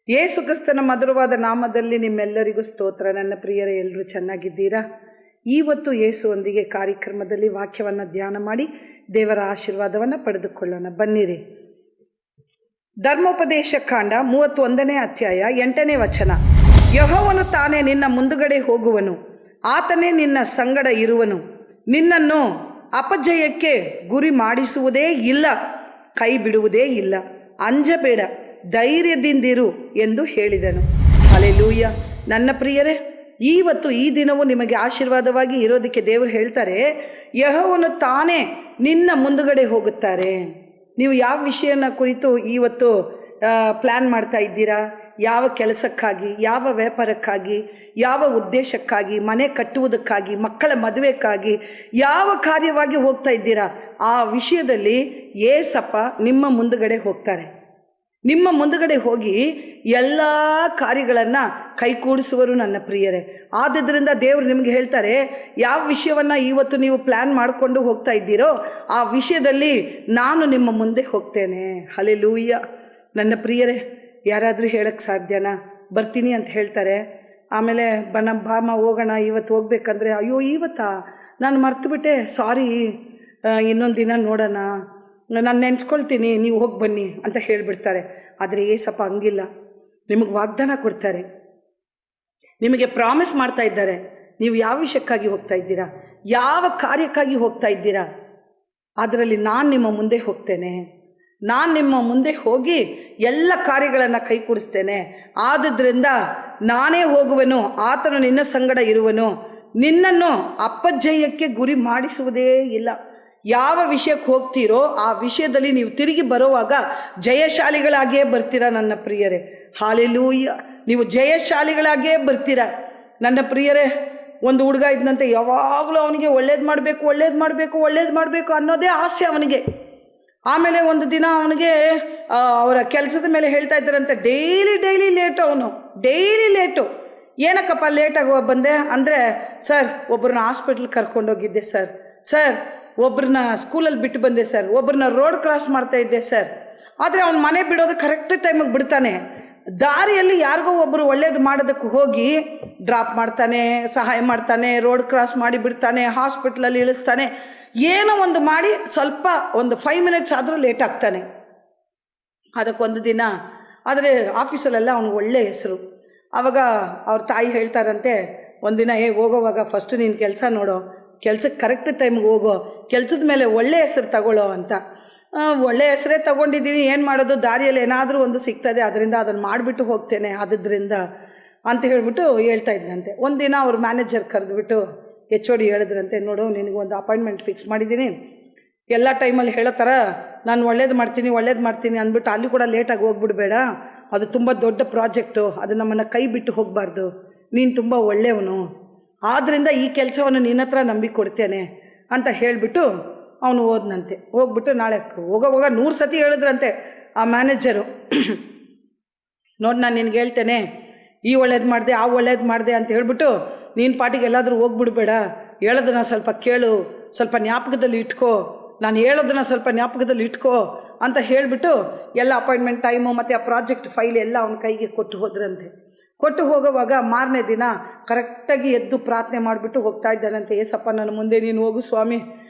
ಯೇಸು ಕ್ರಿಸ್ತನ ಮಧುರವಾದ ನಾಮದಲ್ಲಿ ನಿಮ್ಮೆಲ್ಲರಿಗೂ ಸ್ತೋತ್ರ. ನನ್ನ ಪ್ರಿಯರೇ, ಎಲ್ಲರೂ ಚೆನ್ನಾಗಿದ್ದೀರಾ? ಇವತ್ತು ಯೇಸುವೊಂದಿಗೆ ಕಾರ್ಯಕ್ರಮದಲ್ಲಿ ವಾಕ್ಯವನ್ನು ಧ್ಯಾನ ಮಾಡಿ ದೇವರ ಆಶೀರ್ವಾದವನ್ನು ಪಡೆದುಕೊಳ್ಳೋಣ. ಬನ್ನಿರಿ. ಧರ್ಮೋಪದೇಶ ಕಾಂಡ 31ನೇ ಅಧ್ಯಾಯ 8ನೇ ವಚನ. ಯೆಹೋವನು ತಾನೇ ನಿನ್ನ ಮುಂದುಗಡೆ ಹೋಗುವನು, ಆತನೇ ನಿನ್ನ ಸಂಗಡ ಇರುವನು, ನಿನ್ನನ್ನು ಅಪಜಯಕ್ಕೆ ಗುರಿ ಮಾಡಿಸುವುದೇ ಇಲ್ಲ, ಕೈ ಬಿಡುವುದೇ ಇಲ್ಲ, ಅಂಜಬೇಡ, ಧೈರ್ಯದಿಂದಿರು ಎಂದು ಹೇಳಿದನು. ಹಲ್ಲೆಲೂಯಾ. ನನ್ನ ಪ್ರಿಯರೇ, ಇವತ್ತು ಈ ದಿನವೂ ನಿಮಗೆ ಆಶೀರ್ವಾದವಾಗಿ ಇರೋದಕ್ಕೆ ದೇವರು ಹೇಳ್ತಾರೆ, ಯೆಹೋವನು ತಾನೇ ನಿನ್ನ ಮುಂದುಗಡೆ ಹೋಗುತ್ತಾರೆ. ನೀವು ಯಾವ ವಿಷಯನ ಕುರಿತು ಇವತ್ತು ಪ್ಲ್ಯಾನ್ ಮಾಡ್ತಾ ಇದ್ದೀರಾ? ಯಾವ ಕೆಲಸಕ್ಕಾಗಿ, ಯಾವ ವ್ಯಾಪಾರಕ್ಕಾಗಿ, ಯಾವ ಉದ್ದೇಶಕ್ಕಾಗಿ, ಮನೆ ಕಟ್ಟುವುದಕ್ಕಾಗಿ, ಮಕ್ಕಳ ಮದುವೆಕ್ಕಾಗಿ, ಯಾವ ಕಾರ್ಯವಾಗಿ ಹೋಗ್ತಾ ಇದ್ದೀರಾ? ಆ ವಿಷಯದಲ್ಲಿ ಯೇಸಪ್ಪ ನಿಮ್ಮ ಮುಂದುಗಡೆ ಹೋಗ್ತಾರೆ. ನಿಮ್ಮ ಮುಂದುಗಡೆ ಹೋಗಿ ಎಲ್ಲ ಕಾರ್ಯಗಳನ್ನು ಕೈಗೂಡಿಸುವರು ನನ್ನ ಪ್ರಿಯರೇ. ಆದ್ದರಿಂದ ದೇವರು ನಿಮಗೆ ಹೇಳ್ತಾರೆ, ಯಾವ ವಿಷಯವನ್ನು ಇವತ್ತು ನೀವು ಪ್ಲ್ಯಾನ್ ಮಾಡಿಕೊಂಡು ಹೋಗ್ತಾ ಇದ್ದೀರೋ ಆ ವಿಷಯದಲ್ಲಿ ನಾನು ನಿಮ್ಮ ಮುಂದೆ ಹೋಗ್ತೇನೆ. ಹಲ್ಲೆಲೂಯಾ. ನನ್ನ ಪ್ರಿಯರೇ, ಯಾರಾದರೂ ಹೇಳಕ್ಕೆ ಸಾಧ್ಯನಾ? ಬರ್ತೀನಿ ಅಂತ ಹೇಳ್ತಾರೆ, ಆಮೇಲೆ ಬಾಮ ಹೋಗೋಣ, ಇವತ್ತು ಹೋಗ್ಬೇಕಂದ್ರೆ ಅಯ್ಯೋ ಇವತ್ತಾ ನಾನು ಮರ್ತುಬಿಟ್ಟೆ, ಸಾರಿ, ಇನ್ನೊಂದು ದಿನ ನೋಡೋಣ, ನಾನು ನೆನೆಸ್ಕೊಳ್ತೀನಿ, ನೀವು ಹೋಗಿ ಬನ್ನಿ ಅಂತ ಹೇಳಿಬಿಡ್ತಾರೆ. ಆದರೆ ಏಸಪ್ಪ ಹಂಗಿಲ್ಲ. ನಿಮಗೆ ವಾಗ್ದಾನ ಕೊಡ್ತಾರೆ, ನಿಮಗೆ ಪ್ರಾಮಿಸ್ ಮಾಡ್ತಾ ಇದ್ದಾರೆ. ನೀವು ಯಾವ ವಿಷಯಕ್ಕಾಗಿ ಹೋಗ್ತಾ ಇದ್ದೀರಾ, ಯಾವ ಕಾರ್ಯಕ್ಕಾಗಿ ಹೋಗ್ತಾ ಇದ್ದೀರಾ, ಅದರಲ್ಲಿ ನಾನು ನಿಮ್ಮ ಮುಂದೆ ಹೋಗ್ತೇನೆ. ನಾನು ನಿಮ್ಮ ಮುಂದೆ ಹೋಗಿ ಎಲ್ಲ ಕಾರ್ಯಗಳನ್ನು ಕೈಗೂಡಿಸ್ತೇನೆ. ಆದುದರಿಂದ ನಾನೇ ಹೋಗುವೆನು, ಆತನು ನಿನ್ನ ಸಂಗಡ ಇರುವನು, ನಿನ್ನನ್ನು ಅಪಜಯಕ್ಕೆ ಗುರಿ ಮಾಡಿಸುವುದೇ ಇಲ್ಲ. ಯಾವ ವಿಷಯಕ್ಕೆ ಹೋಗ್ತೀರೋ ಆ ವಿಷಯದಲ್ಲಿ ನೀವು ತಿರುಗಿ ಬರುವಾಗ ಜಯಶಾಲಿಗಳಾಗಿಯೇ ಬರ್ತೀರಾ ನನ್ನ ಪ್ರಿಯರೇ. ಹಲ್ಲೆಲೂಯಾ. ನೀವು ಜಯಶಾಲಿಗಳಾಗಿಯೇ ಬರ್ತೀರಾ ನನ್ನ ಪ್ರಿಯರೇ. ಒಂದು ಹುಡುಗ ಇದ್ದಂತೆ, ಯಾವಾಗಲೂ ಅವನಿಗೆ ಒಳ್ಳೇದು ಮಾಡಬೇಕು ಅನ್ನೋದೇ ಆಸೆ ಅವನಿಗೆ. ಆಮೇಲೆ ಒಂದು ದಿನ ಅವನಿಗೆ ಅವರ ಕೆಲಸದ ಮೇಲೆ ಹೇಳ್ತಾ ಇದ್ದಾರಂತೆ, ಡೈಲಿ ಲೇಟು, ಅವನು ಡೈಲಿ ಲೇಟು. ಏನಕ್ಕಪ್ಪ ಲೇಟಾಗಿ ಬಂದೆ ಅಂದರೆ, ಸರ್ ಒಬ್ಬರನ್ನ ಹಾಸ್ಪಿಟ್ಲ್ ಕರ್ಕೊಂಡೋಗಿದ್ದೆ ಸರ್, ಒಬ್ಬರನ್ನ ಸ್ಕೂಲಲ್ಲಿ ಬಿಟ್ಟು ಬಂದೆ ಸರ್, ಒಬ್ಬರನ್ನ ರೋಡ್ ಕ್ರಾಸ್ ಮಾಡ್ತಾ ಇದ್ದೆ ಸರ್. ಆದರೆ ಅವ್ನು ಮನೆ ಬಿಡೋದು ಕರೆಕ್ಟ್ ಟೈಮಿಗೆ ಬಿಡ್ತಾನೆ. ದಾರಿಯಲ್ಲಿ ಯಾರಿಗೋ ಒಬ್ಬರು ಒಳ್ಳೇದು ಮಾಡೋದಕ್ಕೆ ಹೋಗಿ ಡ್ರಾಪ್ ಮಾಡ್ತಾನೆ, ಸಹಾಯ ಮಾಡ್ತಾನೆ, ರೋಡ್ ಕ್ರಾಸ್ ಮಾಡಿ ಬಿಡ್ತಾನೆ, ಹಾಸ್ಪಿಟ್ಲಲ್ಲಿ ಇಳಿಸ್ತಾನೆ, ಏನೋ ಒಂದು ಮಾಡಿ ಸ್ವಲ್ಪ ಒಂದು 5 ಮಿನಿಟ್ಸ್ ಆದರೂ ಲೇಟ್ ಆಗ್ತಾನೆ. ಅದಕ್ಕೊಂದು ದಿನ ಆದರೆ ಆಫೀಸಲ್ಲೆಲ್ಲ ಅವ್ನಿಗೆ ಒಳ್ಳೆ ಹೆಸರು. ಆವಾಗ ಅವ್ರ ತಾಯಿ ಹೇಳ್ತಾರಂತೆ, ಒಂದಿನ ಹೋಗೋವಾಗ ಫಸ್ಟು ನೀನು ಕೆಲಸ ನೋಡೋ, ಕೆಲಸಕ್ಕೆ ಕರೆಕ್ಟ್ ಟೈಮ್ಗೆ ಹೋಗೋ, ಕೆಲಸದ ಮೇಲೆ ಒಳ್ಳೆ ಹೆಸರು ತಗೊಳ್ಳೋ ಅಂತ. ಒಳ್ಳೆ ಹೆಸರೇ ತಗೊಂಡಿದ್ದೀನಿ, ಏನು ಮಾಡೋದು, ದಾರಿಯಲ್ಲಿ ಏನಾದರೂ ಒಂದು ಸಿಗ್ತದೆ, ಅದರಿಂದ ಅದನ್ನು ಮಾಡಿಬಿಟ್ಟು ಹೋಗ್ತೇನೆ ಆದ್ದರಿಂದ ಅಂತ ಹೇಳ್ಬಿಟ್ಟು ಹೇಳ್ತಾ ಇದ್ದಂತೆ. ಒಂದಿನ ಅವ್ರ ಮ್ಯಾನೇಜರ್ ಕರೆದುಬಿಟ್ಟು HOD ಹೇಳಿದ್ರಂತೆ, ನೋಡು ನಿನಗೊಂದು ಅಪಾಯಿಂಟ್ಮೆಂಟ್ ಫಿಕ್ಸ್ ಮಾಡಿದ್ದೀನಿ, ಎಲ್ಲ ಟೈಮಲ್ಲಿ ಹೇಳೋ ಥರ ನಾನು ಒಳ್ಳೇದು ಮಾಡ್ತೀನಿ ಅಂದ್ಬಿಟ್ಟು ಅಲ್ಲಿ ಕೂಡ ಲೇಟಾಗಿ ಹೋಗ್ಬಿಡ್ಬೇಡ, ಅದು ತುಂಬ ದೊಡ್ಡ ಪ್ರಾಜೆಕ್ಟು, ಅದು ನಮ್ಮನ್ನು ಕೈ ಬಿಟ್ಟು ಹೋಗಬಾರ್ದು, ನೀನು ತುಂಬ ಒಳ್ಳೆಯವನು, ಆದ್ದರಿಂದ ಈ ಕೆಲಸವನ್ನು ನಿನ್ನ ಹತ್ರ ನಂಬಿ ಕೊಡ್ತೇನೆ ಅಂತ ಹೇಳಿಬಿಟ್ಟು ಅವನು ಹೋದ್ನಂತೆ. ಹೋಗ್ಬಿಟ್ಟು ನಾಳೆ ಹೋಗೋವಾಗ 100 ಸತಿ ಹೇಳಿದ್ರಂತೆ ಆ ಮ್ಯಾನೇಜರು, ನೋಡಿ ನಾನು ನಿನಗೆ ಹೇಳ್ತೇನೆ, ಈ ಒಳ್ಳೇದು ಮಾಡಿದೆ, ಆ ಒಳ್ಳೇದು ಮಾಡಿದೆ ಅಂತ ಹೇಳ್ಬಿಟ್ಟು ನೀನು ಪಾಟಿಗೆ ಎಲ್ಲಾದರೂ ಹೋಗ್ಬಿಡ್ಬೇಡ, ಹೇಳೋದನ್ನ ಸ್ವಲ್ಪ ಕೇಳು, ಸ್ವಲ್ಪ ಜ್ಞಾಪಕದಲ್ಲಿ ಇಟ್ಕೋ, ನಾನು ಹೇಳೋದನ್ನ ಸ್ವಲ್ಪ ಜ್ಞಾಪಕದಲ್ಲಿ ಇಟ್ಕೋ ಅಂತ ಹೇಳಿಬಿಟ್ಟು ಎಲ್ಲ ಅಪಾಯಿಂಟ್ಮೆಂಟ್ ಟೈಮು ಮತ್ತು ಆ ಪ್ರಾಜೆಕ್ಟ್ ಫೈಲ್ ಎಲ್ಲ ಅವನ ಕೈಗೆ ಕೊಟ್ಟು ಹೋದ್ರಂತೆ. ಕೊಟ್ಟು ಹೋಗೋವಾಗ ಮಾರನೇ ದಿನ ಕರೆಕ್ಟಾಗಿ ಎದ್ದು ಪ್ರಾರ್ಥನೆ ಮಾಡಿಬಿಟ್ಟು ಹೋಗ್ತಾ ಇದ್ದಾನಂತೆ, ಏಸಪ್ಪ ನನ್ನ ಮುಂದೆ ನೀನು ಹೋಗು ಸ್ವಾಮಿ,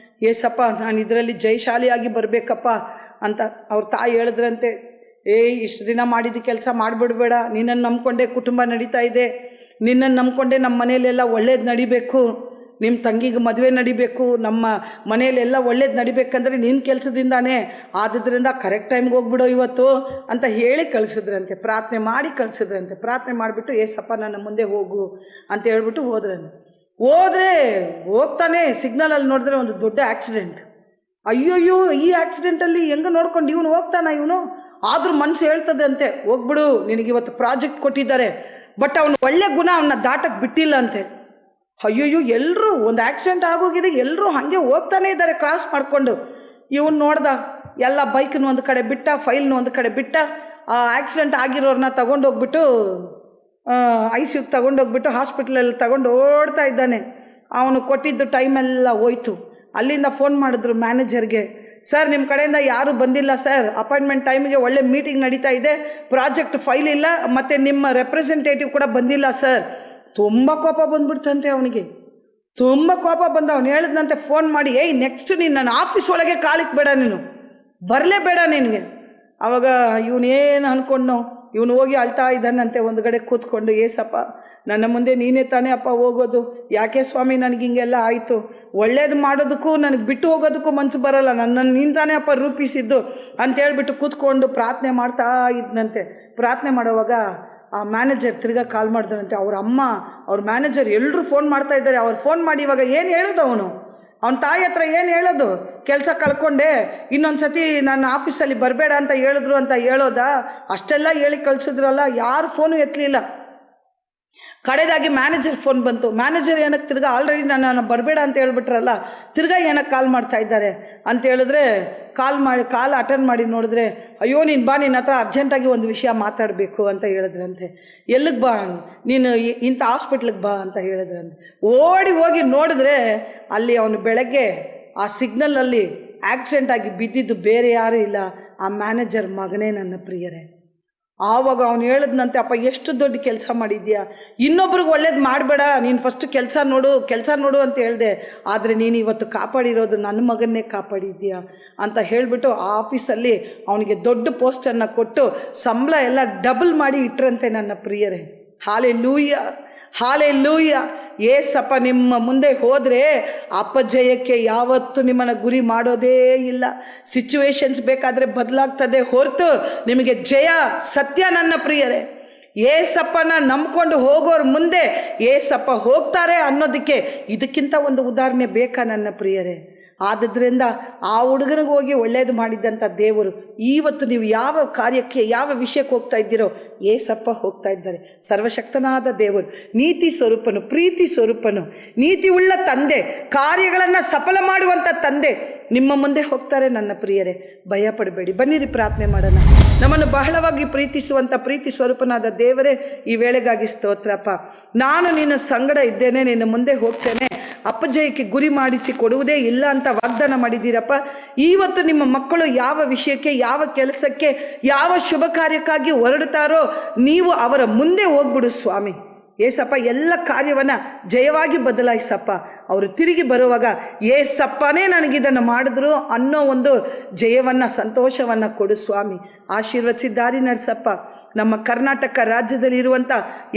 ಏಸಪ್ಪ ನಾನು ಇದರಲ್ಲಿ ಜಯಶಾಲಿಯಾಗಿ ಬರಬೇಕಪ್ಪ ಅಂತ. ಅವ್ರ ತಾಯಿ ಹೇಳಿದ್ರಂತೆ, ಇಷ್ಟು ದಿನ ಮಾಡಿದ ಕೆಲಸ ಮಾಡಿಬಿಡ್ಬೇಡ, ನಿನ್ನನ್ನು ನಂಬ್ಕೊಂಡೇ ಕುಟುಂಬ ನಡೀತಾ ಇದೆ, ನಿನ್ನನ್ನು ನಂಬ್ಕೊಂಡೇ ನಮ್ಮ ಮನೆಯಲ್ಲೆಲ್ಲ ಒಳ್ಳೇದು ನಡಿಬೇಕು, ನಿಮ್ಮ ತಂಗಿಗೆ ಮದುವೆ ನಡಿಬೇಕು, ನಮ್ಮ ಮನೆಯಲ್ಲೆಲ್ಲ ಒಳ್ಳೇದು ನಡಿಬೇಕಂದ್ರೆ ನಿನ್ನ ಕೆಲಸದಿಂದಾನೇ, ಆದ್ದರಿಂದ ಕರೆಕ್ಟ್ ಟೈಮ್ಗೆ ಹೋಗ್ಬಿಡೋ ಇವತ್ತು ಅಂತ ಹೇಳಿ ಕಳಿಸಿದ್ರಂತೆ. ಪ್ರಾರ್ಥನೆ ಮಾಡಿ ಕಳಿಸಿದ್ರಂತೆ. ಪ್ರಾರ್ಥನೆ ಮಾಡಿಬಿಟ್ಟು ಏಸಪ್ಪ ನನ್ನ ಮುಂದೆ ಹೋಗು ಅಂತ ಹೇಳ್ಬಿಟ್ಟು ಹೋದರೆ ಹೋಗ್ತಾನೆ, ಸಿಗ್ನಲಲ್ಲಿ ನೋಡಿದ್ರೆ ಒಂದು ದೊಡ್ಡ ಆಕ್ಸಿಡೆಂಟ್. ಅಯ್ಯೋಯ್ಯೋ, ಈ ಆಕ್ಸಿಡೆಂಟಲ್ಲಿ ಹೆಂಗೆ ನೋಡ್ಕೊಂಡು ಇವನು ಹೋಗ್ತಾನ, ಇವನು ಆದರೂ ಮನಸ್ಸು ಹೇಳ್ತದೆ ಅಂತೆ, ಹೋಗ್ಬಿಡು, ನಿನಗಿವತ್ತು ಪ್ರಾಜೆಕ್ಟ್ ಕೊಟ್ಟಿದ್ದಾರೆ, ಬಟ್ ಅವನು ಒಳ್ಳೆ ಗುಣ ಅವನ್ನ ದಾಟಕ್ಕೆ ಬಿಟ್ಟಿಲ್ಲ ಅಂತೆ. ಅಯ್ಯೋಯ್ಯೋ, ಎಲ್ಲರೂ ಒಂದು ಆಕ್ಸಿಡೆಂಟ್ ಆಗೋಗಿದೆ, ಎಲ್ಲರೂ ಹಾಗೆ ಹೋಗ್ತಾನೆ ಇದ್ದಾರೆ ಕ್ರಾಸ್ ಮಾಡಿಕೊಂಡು. ಇವನು ನೋಡ್ದ, ಎಲ್ಲ ಬೈಕನ್ನು ಒಂದು ಕಡೆ ಬಿಟ್ಟ, ಫೈಲ್ನ ಒಂದು ಕಡೆ ಬಿಟ್ಟ, ಆ ಆಕ್ಸಿಡೆಂಟ್ ಆಗಿರೋರನ್ನ ತಗೊಂಡೋಗ್ಬಿಟ್ಟು ICUಗೆ ತಗೊಂಡೋಗ್ಬಿಟ್ಟು ಹಾಸ್ಪಿಟ್ಲಲ್ಲಿ ತಗೊಂಡು ಓಡ್ತಾ ಇದ್ದಾನೆ. ಅವನು ಕೊಟ್ಟಿದ್ದು ಟೈಮೆಲ್ಲ ಹೋಯ್ತು. ಅಲ್ಲಿಂದ ಫೋನ್ ಮಾಡಿದ್ರು ಮ್ಯಾನೇಜರ್ಗೆ, ಸರ್ ನಿಮ್ಮ ಕಡೆಯಿಂದ ಯಾರೂ ಬಂದಿಲ್ಲ ಸರ್, ಅಪಾಯಿಂಟ್ಮೆಂಟ್ ಟೈಮಿಗೆ ಒಳ್ಳೆ ಮೀಟಿಂಗ್ ನಡೀತಾ ಇದೆ, ಪ್ರಾಜೆಕ್ಟ್ ಫೈಲ್ ಇಲ್ಲ, ಮತ್ತು ನಿಮ್ಮ ರೆಪ್ರೆಸೆಂಟೇಟಿವ್ ಕೂಡ ಬಂದಿಲ್ಲ ಸರ್. ತುಂಬ ಕೋಪ ಬಂದ್ಬಿಡ್ತಂತೆ ಅವನಿಗೆ. ತುಂಬ ಕೋಪ ಬಂದು ಅವನು ಹೇಳಿದ್ನಂತೆ ಫೋನ್ ಮಾಡಿ, ಏಯ್ ನೆಕ್ಸ್ಟ್ ನೀನು ನನ್ನ ಆಫೀಸ್ ಒಳಗೆ ಕಾಲಿಕ್ಕೆ ಬೇಡ, ನೀನು ಬರಲೇಬೇಡ ನಿನಗೆ. ಆವಾಗ ಇವನೇನು ಅಂದ್ಕೊಂಡು ಇವನು ಹೋಗಿ ಅಳ್ತಾ ಇದ್ದಾನಂತೆ ಒಂದು ಕಡೆ ಕೂತ್ಕೊಂಡು, ಏಸಪ್ಪ ನನ್ನ ಮುಂದೆ ನೀನೇ ತಾನೇ ಅಪ್ಪ ಹೋಗೋದು, ಯಾಕೆ ಸ್ವಾಮಿ ನನಗೆ ಹಿಂಗೆಲ್ಲ ಆಯಿತು, ಒಳ್ಳೇದು ಮಾಡೋದಕ್ಕೂ ನನಗೆ ಬಿಟ್ಟು ಹೋಗೋದಕ್ಕೂ ಮನಸ್ಸು ಬರೋಲ್ಲ, ನನ್ನನ್ನು ನೀನು ತಾನೇ ಅಪ್ಪ ರೂಪಿಸಿದ್ದು ಅಂತೇಳ್ಬಿಟ್ಟು ಕೂತ್ಕೊಂಡು ಪ್ರಾರ್ಥನೆ ಮಾಡ್ತಾ ಇದ್ದಂತೆ. ಪ್ರಾರ್ಥನೆ ಮಾಡೋವಾಗ ಆ ಮ್ಯಾನೇಜರ್ ತಿರ್ಗಾ ಕಾಲ್ ಮಾಡಿದನಂತೆ. ಅವ್ರ ಅಮ್ಮ, ಅವ್ರ ಮ್ಯಾನೇಜರ್ ಎಲ್ಲರೂ ಫೋನ್ ಮಾಡ್ತಾ ಇದ್ದಾರೆ. ಅವ್ರು ಫೋನ್ ಮಾಡಿ ಇವಾಗ ಏನು ಹೇಳೋದು, ಅವನ ತಾಯಿ ಹತ್ರ ಏನು ಹೇಳೋದು, ಕೆಲಸ ಕಳ್ಕೊಂಡೆ ಇನ್ನೊಂದು ಸತಿ ನನ್ನ ಆಫೀಸಲ್ಲಿ ಬರಬೇಡ ಅಂತ ಹೇಳಿದ್ರು ಅಂತ ಹೇಳೋದಾ? ಅಷ್ಟೆಲ್ಲ ಹೇಳಿ ಕಳಿಸಿದ್ರಲ್ಲ, ಯಾರು ಫೋನು ಎತ್ತಲಿಲ್ಲ. ಕಡೆದಾಗಿ ಮ್ಯಾನೇಜರ್ ಫೋನ್ ಬಂತು. ಮ್ಯಾನೇಜರ್ ಏನಕ್ಕೆ ತಿರ್ಗಾ ಆಲ್ರೆಡಿ ನಾನು ಬರಬೇಡ ಅಂತ ಹೇಳ್ಬಿಟ್ರಲ್ಲ, ತಿರ್ಗಾ ಏನಕ್ಕೆ ಕಾಲ್ ಮಾಡ್ತಾ ಇದ್ದಾರೆ ಅಂತ ಹೇಳಿದ್ರೆ, ಕಾಲ್ ಅಟೆಂಡ್ ಮಾಡಿ ನೋಡಿದ್ರೆ, ಅಯ್ಯೋ ನೀನು ಬಾ, ನಿನ್ನ ಹತ್ರ ಅರ್ಜೆಂಟಾಗಿ ಒಂದು ವಿಷಯ ಮಾತಾಡಬೇಕು ಅಂತ ಹೇಳಿದ್ರಂತೆ. ಎಲ್ಲಿಗೆ ಬಾ, ನೀನು ಇಂಥ ಹಾಸ್ಪಿಟ್ಲಿಗೆ ಬಾ ಅಂತ ಹೇಳಿದ್ರಂತೆ. ಓಡಿ ಹೋಗಿ ನೋಡಿದ್ರೆ ಅಲ್ಲಿ ಅವನು ಬೆಳಗ್ಗೆ ಆ ಸಿಗ್ನಲಲ್ಲಿ ಆಕ್ಸಿಡೆಂಟ್ ಆಗಿ ಬಿದ್ದಿದ್ದು ಬೇರೆ ಯಾರೂ ಇಲ್ಲ, ಆ ಮ್ಯಾನೇಜರ್ ಮಗನೇ ನನ್ನ ಪ್ರಿಯರೇ. ಆವಾಗ ಅವನು ಹೇಳಿದ್ನಂತೆ, ಅಪ್ಪ ಎಷ್ಟು ದೊಡ್ಡ ಕೆಲಸ ಮಾಡಿದ್ಯಾ, ಇನ್ನೊಬ್ರಿಗೆ ಒಳ್ಳೇದು ಮಾಡಬೇಡ, ನೀನು ಫಸ್ಟ್ ಕೆಲಸ ನೋಡು ಅಂತ ಹೇಳಿದೆ, ಆದರೆ ನೀನು ಇವತ್ತು ಕಾಪಾಡಿರೋದು ನನ್ನ ಮಗನ್ನೇ ಕಾಪಾಡಿದ್ಯಾ ಅಂತ ಹೇಳಿಬಿಟ್ಟು ಆ ಆಫೀಸಲ್ಲಿ ಅವನಿಗೆ ದೊಡ್ಡ ಪೋಸ್ಟನ್ನು ಕೊಟ್ಟು ಸಂಬಳ ಎಲ್ಲ ಡಬಲ್ ಮಾಡಿ ಇಟ್ರಂತೆ ನನ್ನ ಪ್ರಿಯರೇ. Hallelujah, hallelujah. ಏಸಪ್ಪ ನಿಮ್ಮ ಮುಂದೆ ಹೋದರೆ ಅಪಜಯಕ್ಕೆ ಯಾವತ್ತೂ ನಿಮ್ಮನ್ನು ಗುರಿ ಮಾಡೋದೇ ಇಲ್ಲ. ಸಿಚುವೇಶನ್ಸ್ ಬೇಕಾದರೆ ಬದಲಾಗ್ತದೆ ಹೊರತು ನಿಮಗೆ ಜಯ ಸತ್ಯ ನನ್ನ ಪ್ರಿಯರೇ. ಏಸಪ್ಪನ ನಂಬ್ಕೊಂಡು ಹೋಗೋರ ಮುಂದೆ ಏಸಪ್ಪ ಹೋಗ್ತಾರೆ ಅನ್ನೋದಕ್ಕೆ ಇದಕ್ಕಿಂತ ಒಂದು ಉದಾಹರಣೆ ಬೇಕಾ ನನ್ನ ಪ್ರಿಯರೇ? ಆದ್ದರಿಂದ ಆ ಹುಡುಗನಿಗೆ ಹೋಗಿ ಒಳ್ಳೇದು ಮಾಡಿದ್ದಂಥ ದೇವರು ಇವತ್ತು ನೀವು ಯಾವ ಕಾರ್ಯಕ್ಕೆ ಯಾವ ವಿಷಯಕ್ಕೆ ಹೋಗ್ತಾ ಇದ್ದೀರೋ ಏಸಪ್ಪ ಹೋಗ್ತಾ ಇದ್ದಾರೆ. ಸರ್ವಶಕ್ತನಾದ ದೇವರು, ನೀತಿ ಸ್ವರೂಪನು, ಪ್ರೀತಿ ಸ್ವರೂಪನು, ನೀತಿ ಉಳ್ಳ ತಂದೆ, ಕಾರ್ಯಗಳನ್ನು ಸಫಲ ಮಾಡುವಂಥ ತಂದೆ ನಿಮ್ಮ ಮುಂದೆ ಹೋಗ್ತಾರೆ ನನ್ನ ಪ್ರಿಯರೇ. ಭಯ ಪಡಬೇಡಿ. ಬನ್ನಿರಿ ಪ್ರಾರ್ಥನೆ ಮಾಡೋಣ. ನಮ್ಮನ್ನು ಬಹಳವಾಗಿ ಪ್ರೀತಿಸುವಂಥ ಪ್ರೀತಿ ಸ್ವರೂಪನಾದ ದೇವರೇ, ಈ ವೇಳೆಗಾಗಿ ಸ್ತೋತ್ರಪ್ಪ. ನಾನು ನಿನ್ನ ಸಂಗಡ ಇದ್ದೇನೆ, ನಿನ್ನ ಮುಂದೆ ಹೋಗ್ತೇನೆ, ಅಪಜಯಕ್ಕೆ ಗುರಿ ಮಾಡಿಸಿ ಕೊಡುವುದೇ ಇಲ್ಲ ಅಂತ ವಾಗ್ದಾನ ಮಾಡಿದ್ದೀರಪ್ಪ. ಇವತ್ತು ನಿಮ್ಮ ಮಕ್ಕಳು ಯಾವ ವಿಷಯಕ್ಕೆ, ಯಾವ ಕೆಲಸಕ್ಕೆ, ಯಾವ ಶುಭ ಕಾರ್ಯಕ್ಕಾಗಿ ಹೊರಡುತ್ತಾರೋ ನೀವು ಅವರ ಮುಂದೆ ಹೋಗ್ಬಿಡು ಸ್ವಾಮಿ. ಏಸಪ್ಪ ಎಲ್ಲ ಕಾರ್ಯವನ್ನು ಜಯವಾಗಿ ಬದಲಾಯಿಸಪ್ಪ. ಅವರು ತಿರುಗಿ ಬರುವಾಗ ಏಸಪ್ಪನೇ ನನಗಿದನ್ನು ಮಾಡಿದ್ರು ಅನ್ನೋ ಒಂದು ಜಯವನ್ನು, ಸಂತೋಷವನ್ನು ಕೊಡು ಸ್ವಾಮಿ. ಆಶೀರ್ವದಿಸಿ ದಾರಿ ನಡೆಸಪ್ಪ. ನಮ್ಮ ಕರ್ನಾಟಕ ರಾಜ್ಯದಲ್ಲಿರುವಂಥ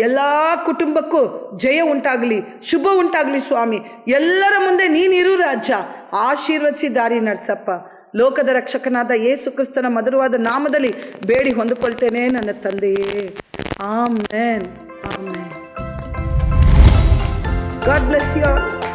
ಎಲ್ಲ ಕುಟುಂಬಕ್ಕೂ ಜಯ ಉಂಟಾಗಲಿ, ಶುಭ ಉಂಟಾಗಲಿ ಸ್ವಾಮಿ. ಎಲ್ಲರ ಮುಂದೆ ನೀನಿರು ರಾಜ. ಆಶೀರ್ವದಿಸಿ ದಾರಿ ನಡೆಸಪ್ಪ. ಲೋಕದ ರಕ್ಷಕನಾದ ಯೇಸು ಕ್ರಿಸ್ತನ ಮಧುರವಾದ ನಾಮದಲ್ಲಿ ಬೇಡಿ ಹೊಂದಿಕೊಳ್ತೇನೆ ನನ್ನ ತಂದೆಯೇ. Amen, amen. God bless you all.